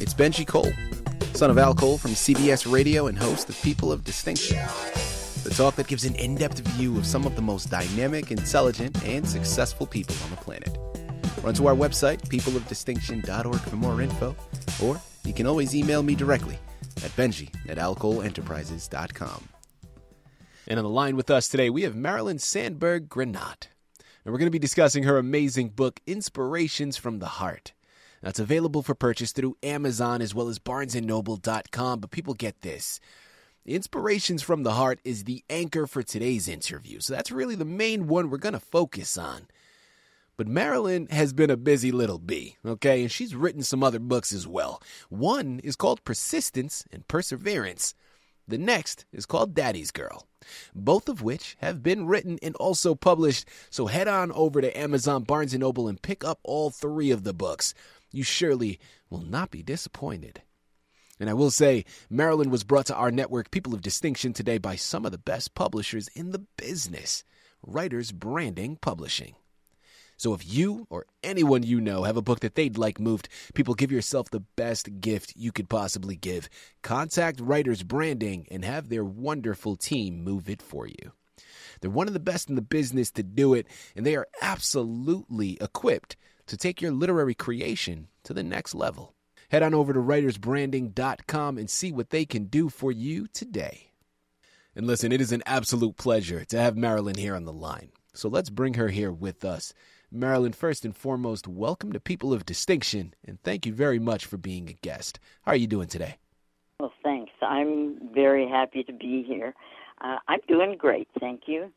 It's Benji Cole, son of Al Cole from CBS Radio and host of People of Distinction, the talk that gives an in-depth view of some of the most dynamic, intelligent, and successful people on the planet. Run to our website, peopleofdistinction.org for more info, or you can always email me directly at benji@alcoleenterprises.com. And on the line with us today, we have Marilyn Sandberg Grenat. And we're going to be discussing her amazing book, Inspirations from the Heart. Now, it's available for purchase through Amazon as well as barnesandnoble.com, but people get this. Inspirations from the Heart is the anchor for today's interview, so that's really the main one we're going to focus on. But Marilyn has been a busy little bee, okay, and she's written some other books as well. One is called Persistence and Perseverance. The next is called Daddy's Girl, both of which have been written and also published, so head on over to Amazon, Barnes & Noble, and pick up all three of the books. You surely will not be disappointed. And I will say, Marilyn was brought to our network, People of Distinction, today by some of the best publishers in the business, Writers Branding Publishing. So if you or anyone you know have a book that they'd like moved, people, give yourself the best gift you could possibly give. Contact Writers Branding and have their wonderful team move it for you. They're one of the best in the business to do it, and they are absolutely equipped to take your literary creation to the next level. Head on over to writersbranding.com and see what they can do for you today. And listen, it is an absolute pleasure to have Marilyn here on the line. So let's bring her here with us. Marilyn, first and foremost, welcome to People of Distinction, and thank you very much for being a guest. How are you doing today? Well, thanks. I'm very happy to be here. I'm doing great, thank you.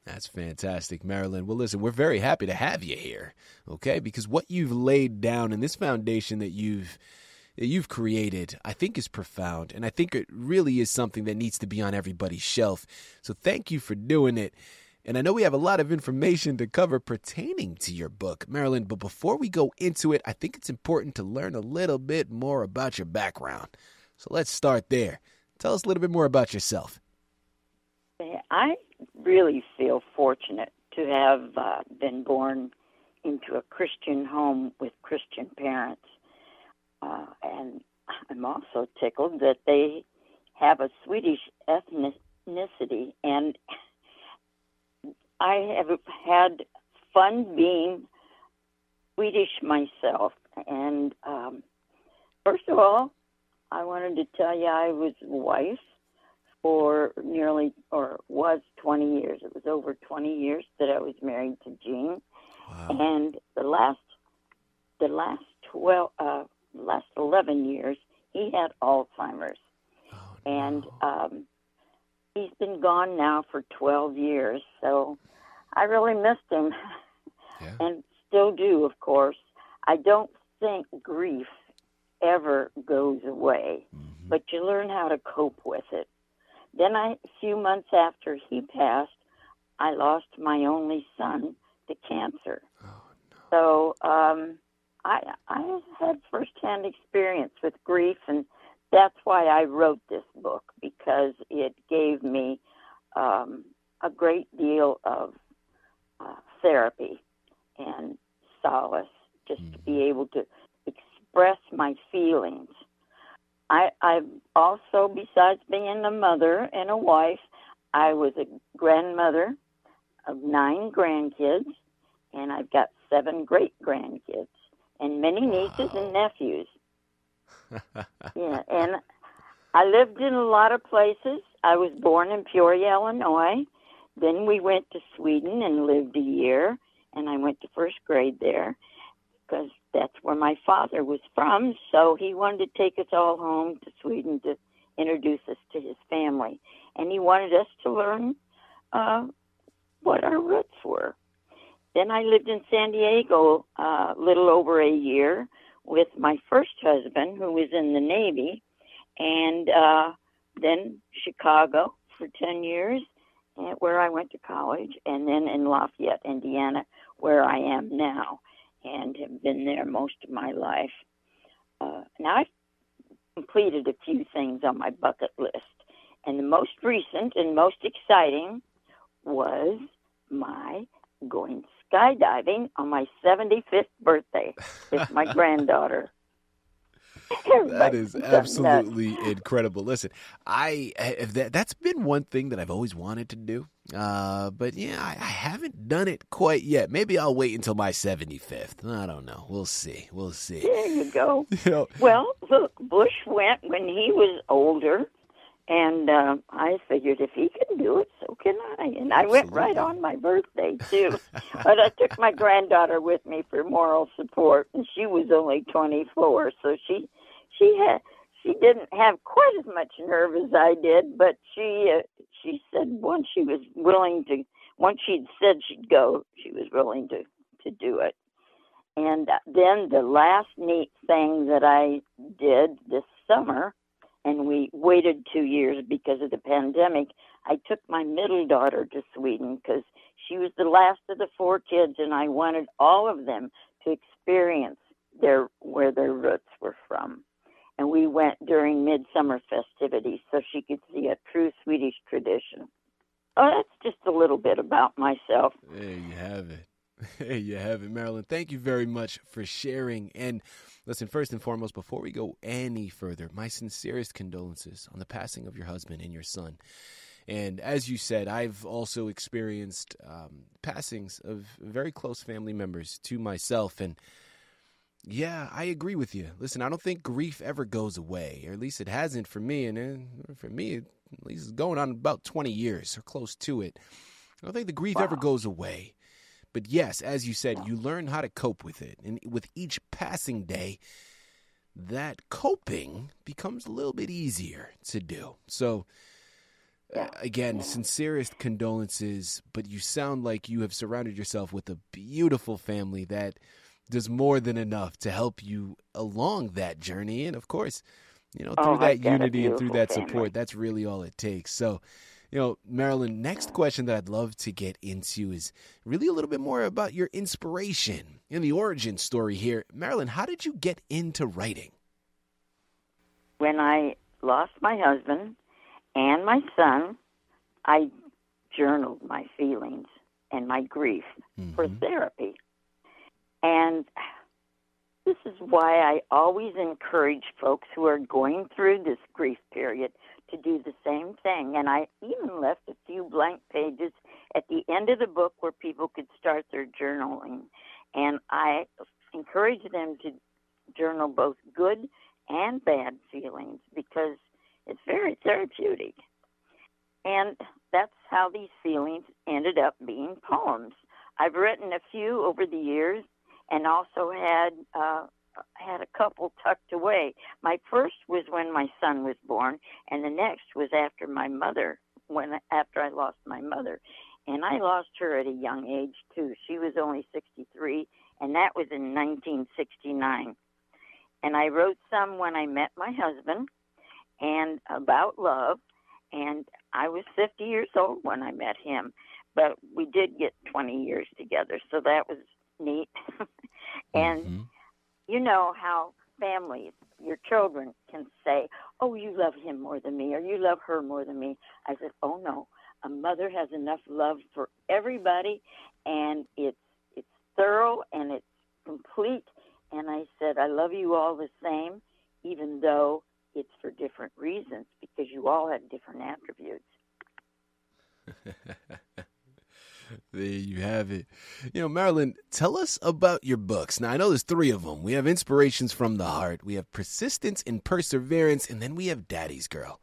That's fantastic, Marilyn. Well, listen, we're very happy to have you here, okay? Because what you've laid down in this foundation that you've created, I think is profound, and I think it really is something that needs to be on everybody's shelf. So thank you for doing it. And I know we have a lot of information to cover pertaining to your book, Marilyn, but before we go into it, I think it's important to learn a little bit more about your background. So let's start there. Tell us a little bit more about yourself. I really feel fortunate to have been born into a Christian home with Christian parents. And I'm also tickled that they have a Swedish ethnicity, and I have had fun being Swedish myself. And first of all, I wanted to tell you I was wife for was 20 years. It was over 20 years that I was married to Gene. Wow. And the last 11 years, he had Alzheimer's. Oh, no. And he's been gone now for 12 years, so I really missed him. Yeah. And still do, of course. I don't think grief ever goes away, but you learn how to cope with it. Then a few months after he passed, I lost my only son to cancer. Oh, no. So I had firsthand experience with grief, and that's why I wrote this book, because it gave me a great deal of therapy and solace, just to be able to express my feelings. I've also, besides being a mother and a wife, I was a grandmother of 9 grandkids, and I've got 7 great-grandkids, and many nieces and nephews. Yeah, and I lived in a lot of places. I was born in Peoria, Illinois. Then we went to Sweden and lived a year, and I went to first grade there because that's where my father was from, so he wanted to take us all home to Sweden to introduce us to his family. And he wanted us to learn what our roots were. Then I lived in San Diego a little over a year with my first husband, who was in the Navy, and then Chicago for 10 years, where I went to college, and then in Lafayette, Indiana, where I am now, and have been there most of my life. Now, I've completed a few things on my bucket list, and the most recent and most exciting was my going skydiving on my 75th birthday with my granddaughter. That Everybody's is done nuts. absolutely incredible. Listen, that's been one thing that I've always wanted to do. But yeah, I haven't done it quite yet. Maybe I'll wait until my 75th. I don't know. We'll see. We'll see. There you go. You know, Well, look, Bush went when he was older, and I figured if he can do it, so can I. And I went right absolutely. on my birthday, too. But I took my granddaughter with me for moral support, and she was only 24, so she had she didn't have quite as much nerve as I did, but she said once she'd said she'd go, she was willing to do it. And then the last neat thing that I did this summer, and we waited 2 years because of the pandemic, I took my middle daughter to Sweden because she was the last of the four kids, and I wanted all of them to experience where their roots were from. And we went during midsummer festivities so she could see a true Swedish tradition. Oh, that's just a little bit about myself. There you have it. There you have it, Marilyn. Thank you very much for sharing. And listen, first and foremost, before we go any further, my sincerest condolences on the passing of your husband and your son. And as you said, I've also experienced passings of very close family members to myself. And yeah, I agree with you. Listen, I don't think grief ever goes away, or at least it hasn't for me. And for me, at least it's going on about 20 years or close to it. I don't think the grief ever Wow. goes away. But yes, as you said, you learn how to cope with it. And with each passing day, that coping becomes a little bit easier to do. So, Yeah. again, Yeah. sincerest condolences, but you sound like you have surrounded yourself with a beautiful family that does more than enough to help you along that journey. And of course, Oh, through that I've got a unity and through beautiful that family. support, that's really all it takes. So, Marilyn, next question that I'd love to get into is really a little bit more about your inspiration and the origin story here. Marilyn, how did you get into writing? When I lost my husband and my son, I journaled my feelings and my grief for Mm-hmm. therapy. And this is why I always encourage folks who are going through this grief period to do the same thing. And I even left a few blank pages at the end of the book where people could start their journaling. And I encourage them to journal both good and bad feelings because it's very therapeutic. And that's how these feelings ended up being poems. I've written a few over the years and also had a couple tucked away. My first was when my son was born, and the next was after after I lost my mother. And I lost her at a young age, too. She was only 63, and that was in 1969. And I wrote some when I met my husband and about love, and I was 50 years old when I met him. But we did get 20 years together, so that was neat. And Mm-hmm. you know how families, your children, can say, "Oh, you love him more than me," or "You love her more than me." I said, "Oh no, a mother has enough love for everybody, and it's thorough and it's complete." And I said, "I love you all the same, even though it's for different reasons, because you all have different attributes." There you have it. Marilyn, tell us about your books. Now, I know there's three of them. We have Inspirations from the Heart, we have Persistence and Perseverance, and then we have Daddy's Girl.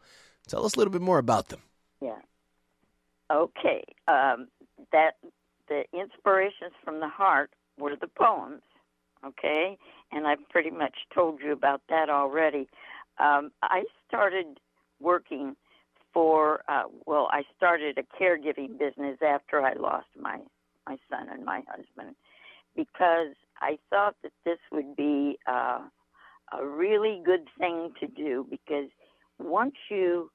Tell us a little bit more about them. Yeah. Okay. That the inspirations from the heart were the poems. Okay, and I've pretty much told you about that already. I started working I started a caregiving business after I lost my son and my husband because I thought that this would be a really good thing to do because once you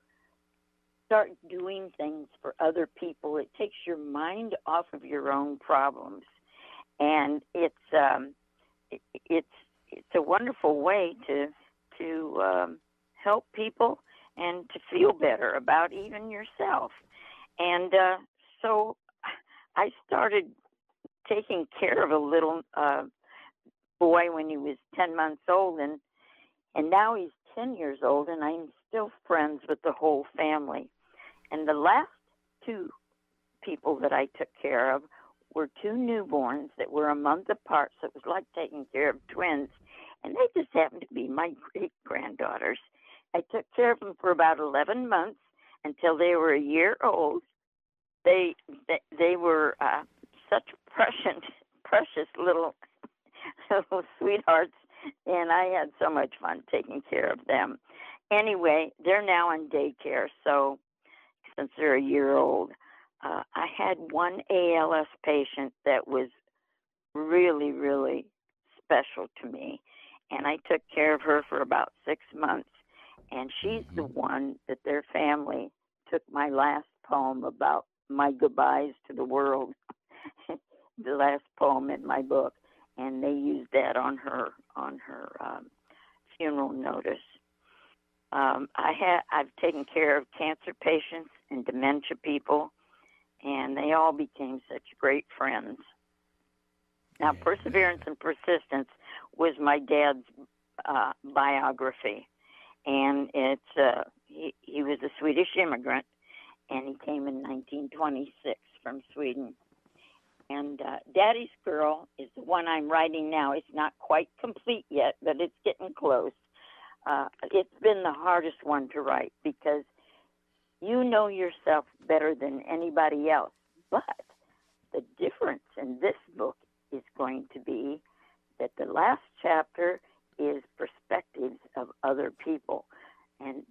start doing things for other people, it takes your mind off of your own problems, and it's a wonderful way to help people and to feel better about even yourself. And so I started taking care of a little boy when he was 10 months old, and And now he's 10 years old, and I'm still friends with the whole family. And the last two people that I took care of were two newborns that were a month apart, so it was like taking care of twins. And they just happened to be my great-granddaughters. I took care of them for about 11 months until they were a year old. They were such precious little sweethearts, and I had so much fun taking care of them. Anyway, they're now in daycare, so since they're a year old, I had one ALS patient that was really, really special to me, and I took care of her for about 6 months, and she's the one that their family took my last poem about my goodbyes to the world, the last poem in my book, and they used that on her funeral notice. I've taken care of cancer patients and dementia people, and they all became such great friends. Now, Perseverance and Persistence was my dad's biography, and it's he was a Swedish immigrant, and he came in 1926 from Sweden. And Daddy's Girl is the one I'm writing now. It's not quite complete yet, but it's getting close. It's been the hardest one to write because you know yourself better than anybody else. But the difference in this book is going to be that the last chapter is perspectives of other people. And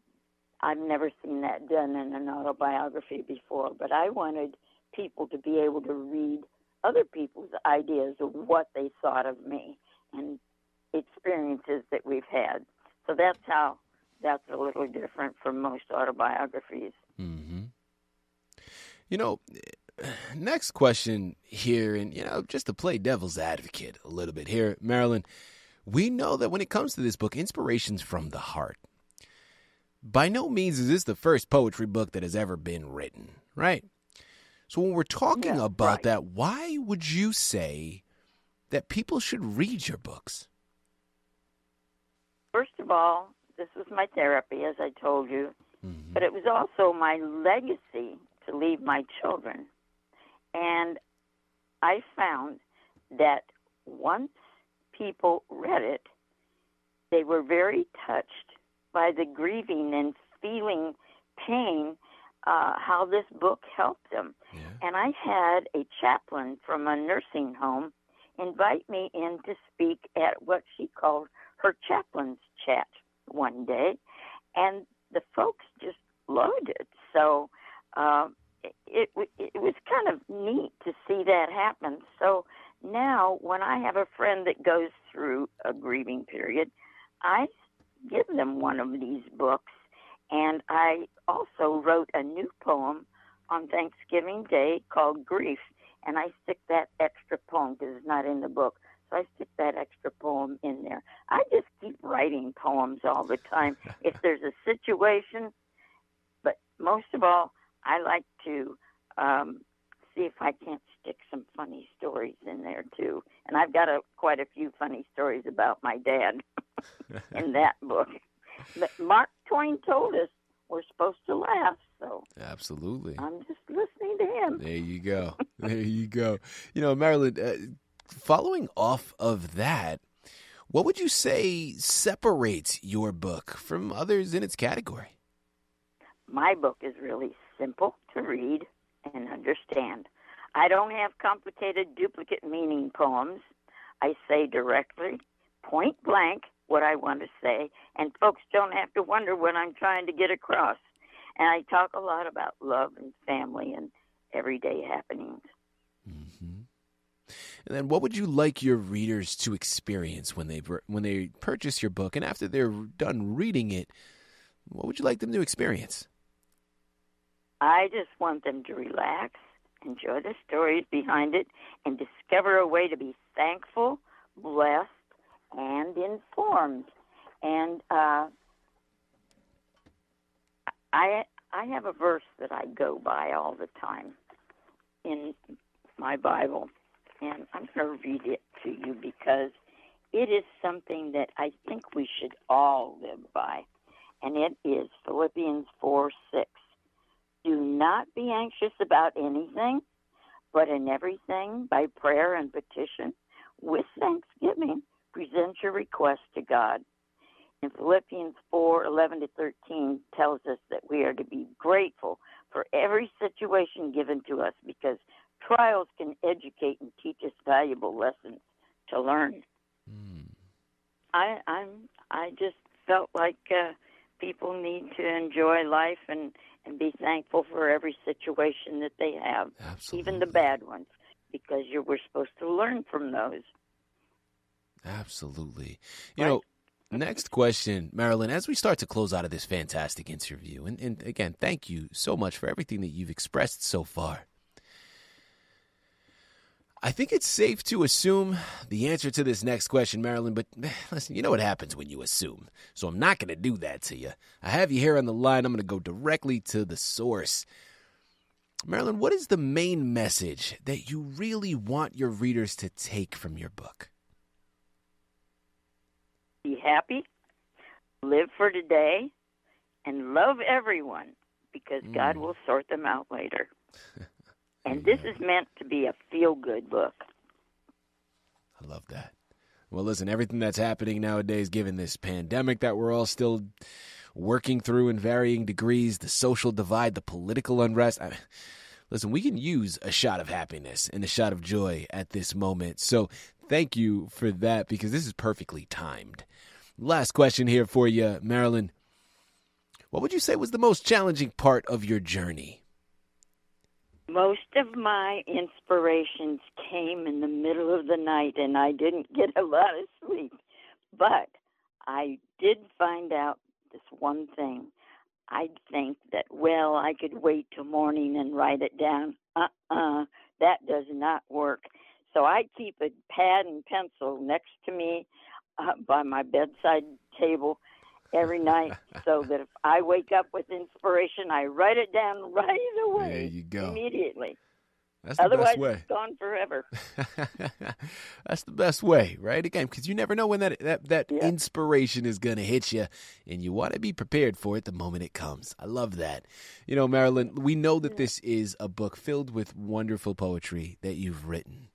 I've never seen that done in an autobiography before, but I wanted people to be able to read other people's ideas of what they thought of me and experiences that we've had. So that's a little different from most autobiographies. Mm-hmm. You know, next question here, and, just to play devil's advocate a little bit here, Marilyn, we know that when it comes to this book, inspiration's from the heart. By no means is this the first poetry book that has ever been written, right? So when we're talking about that, why would you say that people should read your books? First of all, this was my therapy, as I told you, but it was also my legacy to leave my children. And I found that once people read it, they were very touched by the grieving and feeling pain, how this book helped them. Yeah. And I had a chaplain from a nursing home invite me in to speak at what she called her chaplain's chat one day, and the folks just loved it. So it was kind of neat to see that happen. So now when I have a friend that goes through a grieving period, I give them one of these books. And I also wrote a new poem on Thanksgiving Day called Grief, and I stick that extra poem, because it's not in the book, so I stick that extra poem in there. I just keep writing poems all the time if there's a situation, but most of all, I like to see if I can't stick some funny stories in there, too. And I've got quite a few funny stories about my dad in that book. But Mark Twain told us we're supposed to laugh, so absolutely, I'm just listening to him. There you go. There you go. Marilyn, following off of that, what would you say separates your book from others in its category? My book is really simple to read and understand. I don't have complicated duplicate meaning poems. I say directly, point blank, what I want to say, and folks don't have to wonder what I'm trying to get across. And I talk a lot about love and family and everyday happenings. Mm-hmm. And then what would you like your readers to experience when they purchase your book, and after they're done reading it, what would you like them to experience? I just want them to relax, enjoy the stories behind it, and discover a way to be thankful, blessed, and informed. And I have a verse that I go by all the time in my Bible, and I'm going to read it to you because it is something that I think we should all live by, and it is Philippians 4:6. Do not be anxious about anything, but in everything, by prayer and petition, with thanksgiving, present your request to God. And Philippians 4:11-13 tells us that we are to be grateful for every situation given to us because trials can educate and teach us valuable lessons to learn. I just felt like people need to enjoy life and be thankful for every situation that they have, Absolutely. even the bad ones, because we're supposed to learn from those. Absolutely. Right. You know, next question, Marilyn, as we start to close out of this fantastic interview, and again, thank you so much for everything that you've expressed so far. I think it's safe to assume the answer to this next question, Marilyn, but listen, you know what happens when you assume, so I'm not going to do that to you. I have you here on the line. I'm going to go directly to the source. Marilyn, what is the main message that you really want your readers to take from your book? Be happy, live for today, and love everyone because God will sort them out later. And this is meant to be a feel-good book. I love that. Well, listen, everything that's happening nowadays, given this pandemic that we're all still working through in varying degrees, the social divide, the political unrest. Listen, we can use a shot of happiness and a shot of joy at this moment. So thank you for that because this is perfectly timed. Last question here for you, Marilyn. What would you say was the most challenging part of your journey? Most of my inspirations came in the middle of the night, and I didn't get a lot of sleep. But I did find out this one thing. I'd think that, well, I could wait till morning and write it down. That does not work. So I keep a pad and pencil next to me by my bedside table every night so that if I wake up with inspiration, I write it down right away. There you go. Immediately. That's the Otherwise, best way. it's gone forever. That's the best way, right? Again, because you never know when that Yeah. inspiration is going to hit you, and you want to be prepared for it the moment it comes. I love that. You know, Marilyn, we know that this is a book filled with wonderful poetry that you've written.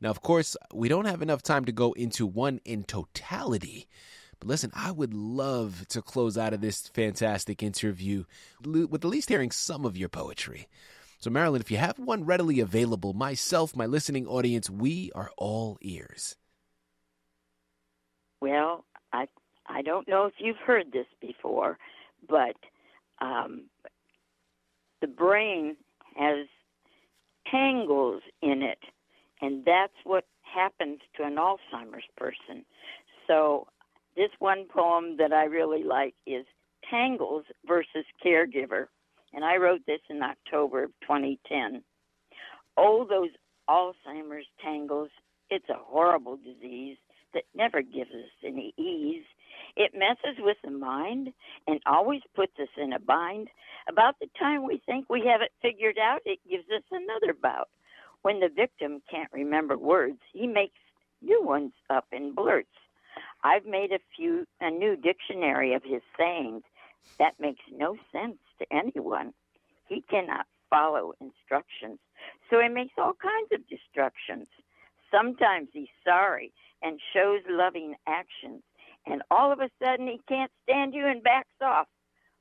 Now, of course, we don't have enough time to go into one in totality. But listen, I would love to close out of this fantastic interview with at least hearing some of your poetry. So, Marilyn, if you have one readily available, myself, my listening audience, we are all ears. Well, I don't know if you've heard this before, but the brain has tangles in it, and that's what happens to an Alzheimer's person. So this one poem that I really like is Tangles versus Caregiver, and I wrote this in October of 2010. Oh, those Alzheimer's tangles, it's a horrible disease that never gives us any ease. It messes with the mind and always puts us in a bind. About the time we think we have it figured out, it gives us another bout. When the victim can't remember words, he makes new ones up and blurts. I've made a new dictionary of his sayings. That makes no sense to anyone. He cannot follow instructions, so he makes all kinds of destructions. Sometimes he's sorry and shows loving actions, and all of a sudden he can't stand you and backs off.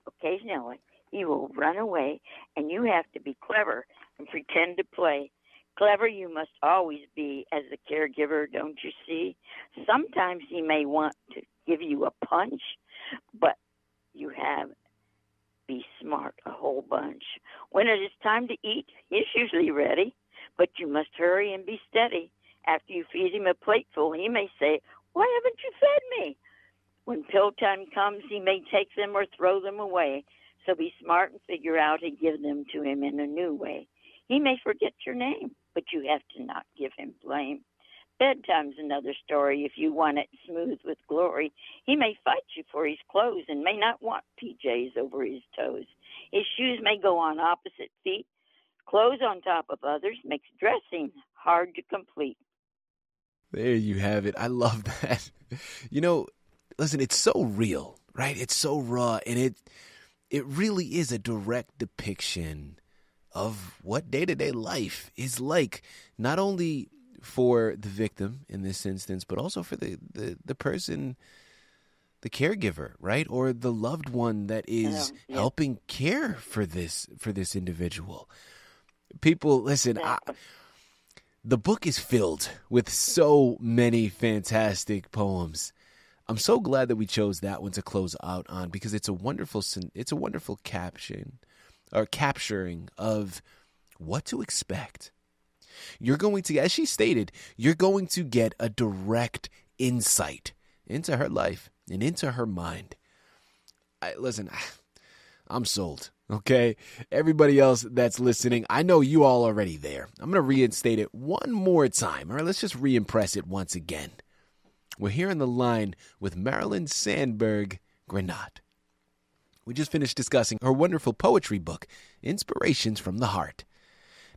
Occasionally he will run away, and you have to be clever and pretend to play. Clever you must always be as a caregiver, don't you see? Sometimes he may want to give you a punch, but you have be smart a whole bunch. When it is time to eat, he's usually ready, but you must hurry and be steady. After you feed him a plateful, he may say, "Why haven't you fed me?" When pill time comes, he may take them or throw them away. So be smart and figure out and give them to him in a new way. He may forget your name, but you have to not give him blame. Bedtime's another story if you want it smooth with glory. He may fight you for his clothes and may not want PJs over his toes. His shoes may go on opposite feet. Clothes on top of others makes dressing hard to complete. There you have it. I love that. You know, listen, it's so real, right? It's so raw, and it really is a direct depiction of what day-to-day life is like, not only for the victim in this instance, but also for the person, the caregiver, right? Or the loved one that is helping care for this individual. People, listen, the book is filled with so many fantastic poems. I'm so glad that we chose that one to close out on, because it's a wonderful capturing of what to expect. You're going to, as she stated, you're going to get a direct insight into her life and into her mind. Listen, I'm sold. Okay, everybody else that's listening, I know you all already there. I'm going to reinstate it one more time. All right, let's just re-impress it once again. We're here on the line with Marilyn Sandberg Grenat. We just finished discussing her wonderful poetry book, Inspirations from the Heart.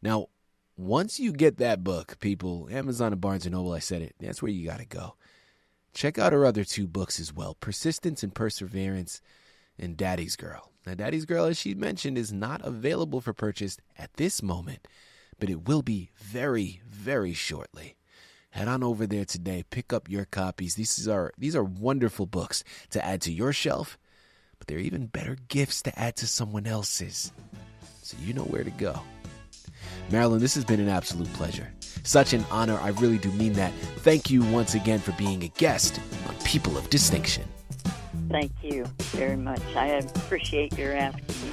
Now, once you get that book, people, Amazon and Barnes & Noble, I said it, that's where you got to go. Check out her other two books as well, Persistence and Perseverance and Daddy's Girl. Now, Daddy's Girl, as she mentioned, is not available for purchase at this moment, but it will be very, very shortly. Head on over there today. Pick up your copies. These are wonderful books to add to your shelf, but they're even better gifts to add to someone else's. So you know where to go. Marilyn, this has been an absolute pleasure. Such an honor. I really do mean that. Thank you once again for being a guest on People of Distinction. Thank you very much. I appreciate your asking me.